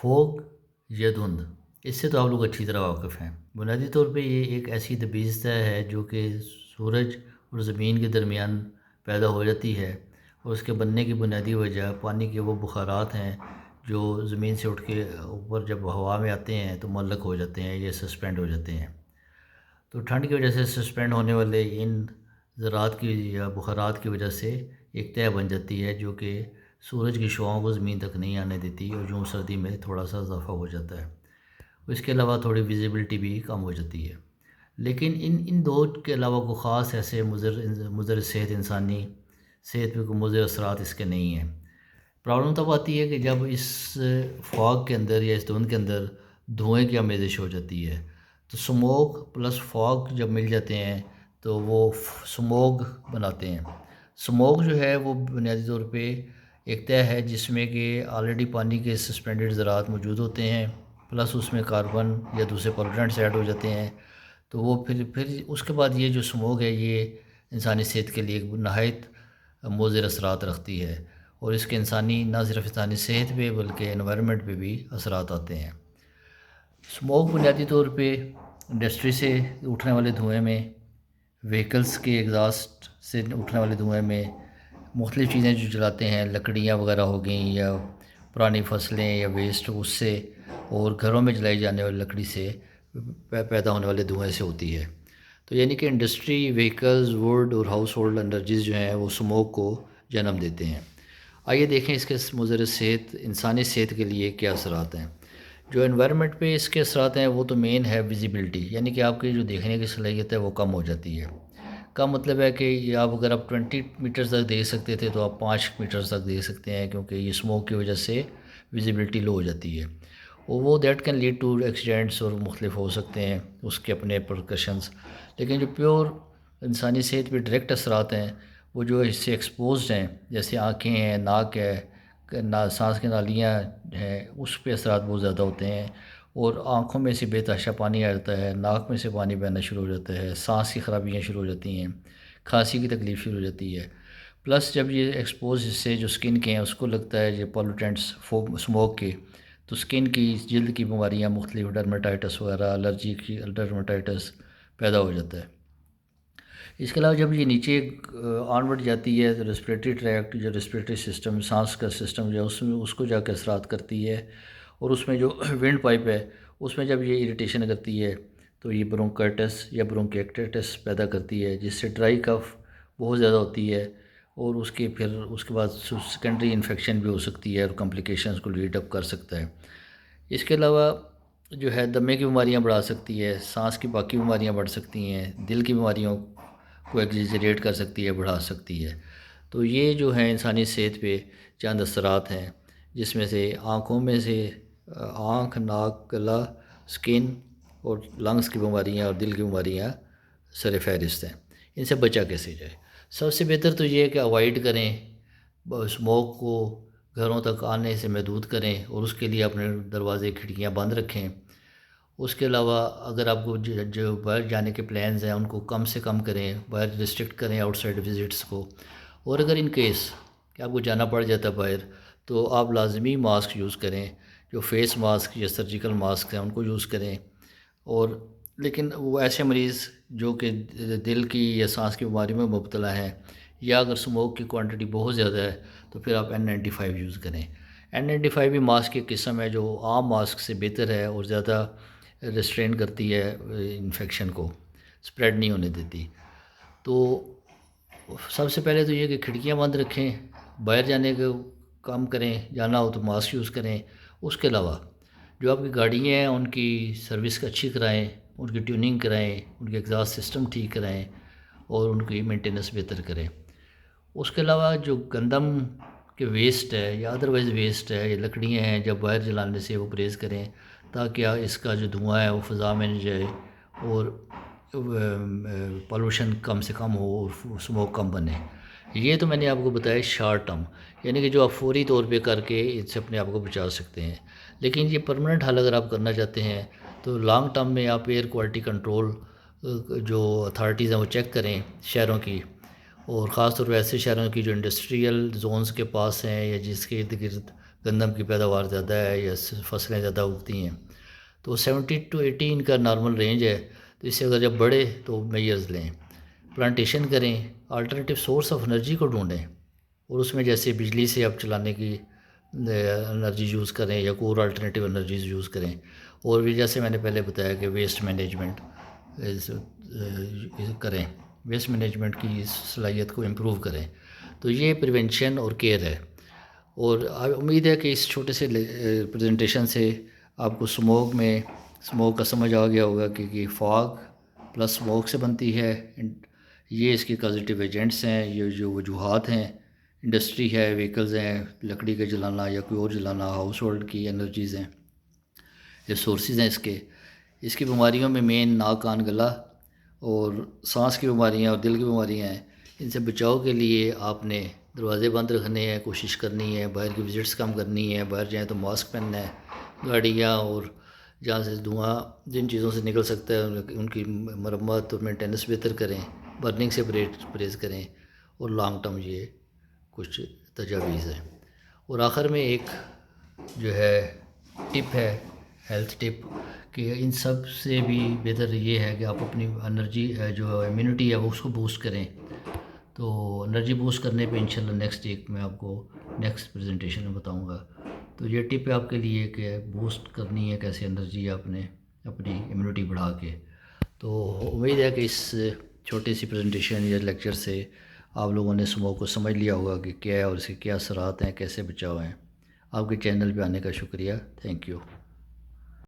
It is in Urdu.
فوگ یا دھند، اس سے تو آپ لوگ اچھی طرح واقف ہیں۔ بنیادی طور پہ یہ ایک ایسی تبیض ہے جو کہ سورج اور زمین کے درمیان پیدا ہو جاتی ہے، اور اس کے بننے کی بنیادی وجہ پانی کے وہ بخارات ہیں جو زمین سے اٹھ کے اوپر جب ہوا میں آتے ہیں تو معلق ہو جاتے ہیں یا سسپینڈ ہو جاتے ہیں۔ تو ٹھنڈ کی وجہ سے سسپینڈ ہونے والے ان ذرات کی یا بخارات کی وجہ سے ایک تہہ بن جاتی ہے جو کہ سورج کی شعاؤں کو زمین تک نہیں آنے دیتی، اور جو سردی میں تھوڑا سا اضافہ ہو جاتا ہے۔ اس کے علاوہ تھوڑی ویزیبلٹی بھی کم ہو جاتی ہے۔ لیکن ان دو کے علاوہ کوئی خاص ایسے مضر صحت انسانی صحت پہ کوئی مضر اثرات اس کے نہیں ہیں۔ پرابلم تب آتی ہے کہ جب اس فاگ کے اندر یا اس دھند کے اندر دھوئیں کی آمیزش ہو جاتی ہے، تو سموگ پلس فاگ جب مل جاتے ہیں تو وہ سموگ بناتے ہیں۔ سموگ جو ہے وہ بنیادی طور پہ ایک تہہ ہے جس میں کہ آلریڈی پانی کے سسپینڈڈ ذرات موجود ہوتے ہیں، پلس اس میں کاربن یا دوسرے پولوٹنٹس ایڈ ہو جاتے ہیں، تو وہ پھر اس کے بعد یہ جو سموگ ہے یہ انسانی صحت کے لیے ایک نہایت مضر اثرات رکھتی ہے، اور اس کے انسانی نہ صرف انسانی صحت پہ بلکہ انوائرمنٹ پہ بھی اثرات آتے ہیں۔ اسموک بنیادی طور پہ انڈسٹری سے اٹھنے والے دھوئیں میں، وہیکلز کے ایگزاسٹ سے اٹھنے والے دھوئیں میں، مختلف چیزیں جو جلاتے ہیں، لکڑیاں وغیرہ ہو گئیں یا پرانی فصلیں یا ویسٹ، اس سے اور گھروں میں جلائی جانے والی لکڑی سے پیدا ہونے والے دھوئیں سے ہوتی ہے۔ تو یعنی کہ انڈسٹری، وہیکلز، ووڈ اور ہاؤس ہولڈ انرجیز جو ہیں وہ اسموک کو جنم دیتے ہیں۔ آئیے دیکھیں اس کے مضر صحت انسانی صحت کے لیے کیا اثرات ہیں۔ جو انوائرمنٹ پہ اس کے اثرات ہیں وہ تو مین ہے ویزیبلٹی، یعنی کہ آپ کی جو دیکھنے کی صلاحیت ہے وہ کم ہو جاتی ہے۔ کا مطلب ہے کہ اگر آپ 20 میٹرز تک دیکھ سکتے تھے تو آپ 5 میٹرز تک دیکھ سکتے ہیں، کیونکہ یہ اسموک کی وجہ سے ویزیبلٹی لو ہو جاتی ہے، اور وہ that can lead to accidents اور مختلف ہو سکتے ہیں اس کے اپنے پرکشنز۔ لیکن جو پیور انسانی صحت پہ ڈائریکٹ اثرات ہیں وہ جو اس سے ایکسپوزڈ ہیں، جیسے آنکھیں ہیں، ناک ہے، سانس کی نالیاں ہیں، اس پہ اثرات بہت زیادہ ہوتے ہیں، اور آنکھوں میں سے بے تحاشا پانی آ جاتا ہے، ناک میں سے پانی بہنا شروع ہو جاتا ہے، سانس کی خرابیاں شروع ہو جاتی ہیں، کھانسی کی تکلیف شروع ہو جاتی ہے۔ پلس جب یہ ایکسپوز حصے جو سکن کے ہیں اس کو لگتا ہے یہ پولوٹنٹس اسموک کے، تو سکن کی جلد کی بیماریاں مختلف ڈرمیٹائٹس وغیرہ، الرجی کی ڈرمیٹائٹس پیدا ہو جاتا ہے۔ اس کے علاوہ جب یہ نیچے آنورڈ جاتی ہے تو ریسپریٹری ٹریکٹ، جو ریسپریٹری سسٹم، سانس کا سسٹم جو ہے اس کو جا کے اثرات کرتی ہے، اور اس میں جو ونڈ پائپ ہے اس میں جب یہ اریٹیشن کرتی ہے تو یہ برونکائٹس یا برونکیکٹائٹس پیدا کرتی ہے، جس سے ڈرائی کف بہت زیادہ ہوتی ہے، اور اس کے بعد سیکنڈری انفیکشن بھی ہو سکتی ہے اور کمپلیکیشنز کو لیڈ اپ کر سکتا ہے۔ اس کے علاوہ جو ہے دمے کی بیماریاں بڑھا سکتی ہے، سانس کی باقی بیماریاں بڑھ سکتی ہیں، دل کی بیماریوں کو ایگزیجریٹ کر سکتی ہے، بڑھا سکتی ہے۔ تو یہ جو ہے انسانی صحت پہ چند اثرات ہیں، جس میں سے آنکھوں میں سے آنکھ، ناک، گلا، سکن اور لنگز کی بیماریاں اور دل کی بیماریاں سر فہرست ہیں۔ ان سے بچا کیسے جائے؟ سب سے بہتر تو یہ ہے کہ اوائڈ کریں، اسموک کو گھروں تک آنے سے محدود کریں، اور اس کے لیے اپنے دروازے کھڑکیاں بند رکھیں۔ اس کے علاوہ اگر آپ کو جو باہر جانے کے پلانز ہیں ان کو کم سے کم کریں، باہر ریسٹرکٹ کریں آؤٹ سائڈ وزٹس کو، اور اگر ان کیس کہ آپ کو جانا پڑ جاتا ہے باہر، تو آپ لازمی ماسک یوز کریں، جو فیس ماسک یا سرجیکل ماسک ہیں ان کو یوز کریں۔ اور لیکن وہ ایسے مریض جو کہ دل کی یا سانس کی بیماری میں مبتلا ہیں، یا اگر اسموک کی کوانٹٹی بہت زیادہ ہے تو پھر آپ N95 یوز کریں۔ N95 بھی ماسک کی قسم ہے جو عام ماسک سے بہتر ہے اور زیادہ ریسٹرین کرتی ہے انفیکشن کو، سپریڈ نہیں ہونے دیتی۔ تو سب سے پہلے تو یہ کہ کھڑکیاں بند رکھیں، باہر جانے کو کم کریں، جانا ہو تو ماسک یوز کریں۔ اس کے علاوہ جو آپ کی گاڑیاں ہیں ان کی سروس اچھی کرائیں، ان کی ٹیوننگ کرائیں، ان کے ایگزاسٹ سسٹم ٹھیک کرائیں، اور ان کی مینٹیننس بہتر کریں۔ اس کے علاوہ جو گندم کے ویسٹ ہے یا ادروائز ویسٹ ہے یا لکڑیاں ہیں، جب باہر جلانے سے وہ پرہیز کریں، تاکہ اس کا جو دھواں ہے وہ فضا میں نہ جائے اور پولوشن کم سے کم ہو اور اسموک کم بنے۔ یہ تو میں نے آپ کو بتایا شارٹ ٹرم، یعنی کہ جو آپ فوری طور پہ کر کے اس سے اپنے آپ کو بچا سکتے ہیں۔ لیکن یہ پرماننٹ حل اگر آپ کرنا چاہتے ہیں تو لانگ ٹرم میں آپ ایئر کوالٹی کنٹرول جو اتھارٹیز ہیں وہ چیک کریں شہروں کی، اور خاص طور پہ ایسے شہروں کی جو انڈسٹریل زونز کے پاس ہیں یا جس کے ارد گرد گندم کی پیداوار زیادہ ہے یا فصلیں زیادہ اگتی ہیں، تو 70 to 80 ان کا نارمل رینج ہے۔ تو اس سے اگر جب بڑھے تو میئرز لیں، پلانٹیشن کریں، آلٹرنیٹیو سورس آف انرجی کو ڈھونڈیں، اور اس میں جیسے بجلی سے آپ چلانے کی انرجی یوز کریں یا کوئی اور الٹرنیٹیو انرجیز یوز کریں، اور بھی جیسے میں نے پہلے بتایا کہ ویسٹ مینجمنٹ کریں، ویسٹ مینجمنٹ کی صلاحیت کو امپروو کریں۔ تو یہ پریونشن اور کیئر ہے، اور امید ہے کہ اس چھوٹے سے پریزنٹیشن سے آپ کو اسموک کا سمجھ آ گیا ہوگا کہ فاگ پلس اسموک سے بنتی ہے، یہ اس کے کازیٹیو ایجنٹس ہیں، یہ جو وجوہات ہیں، انڈسٹری ہے، وہیکلز ہیں، لکڑی کا جلانا یا کوئی اور جلانا، ہاؤس ہولڈ کی انرجیز ہیں، یہ سورسز ہیں اس کی بیماریوں میں مین ناک کان گلا اور سانس کی بیماریاں اور دل کی بیماریاں ہیں۔ ان سے بچاؤ کے لیے آپ نے دروازے بند رکھنے ہیں، کوشش کرنی ہے، باہر کی وزٹس کم کرنی ہے، باہر جائیں تو ماسک پہننا ہے، گاڑیاں اور جہاں سے دھواں جن چیزوں سے نکل سکتا ہے ان کی مرمت اور مینٹیننس بہتر کریں، برننگ سے پرہیز کریں، اور لانگ ٹرم یہ کچھ تجاویز ہیں۔ اور آخر میں ایک جو ہے ٹپ ہے، ہیلتھ ٹپ، کہ ان سب سے بھی بہتر یہ ہے کہ آپ اپنی انرجی جو امیونٹی ہے وہ اس کو بوسٹ کریں۔ تو انرجی بوسٹ کرنے پہ انشاءاللہ نیکسٹ ایک میں آپ کو نیکسٹ پریزنٹیشن میں بتاؤں گا۔ تو یہ ٹپ ہے آپ کے لیے کہ بوسٹ کرنی ہے کیسے انرجی آپ نے اپنی امیونٹی بڑھا کے۔ تو امید ہے کہ اس چھوٹی سی پریزنٹیشن یا لیکچر سے آپ لوگوں نے اسموک کو سمجھ لیا ہوگا کہ کیا ہے اور اس کے کیا اثرات ہیں، کیسے بچاؤ ہیں۔ آپ کے چینل پہ آنے کا شکریہ، تھینک یو۔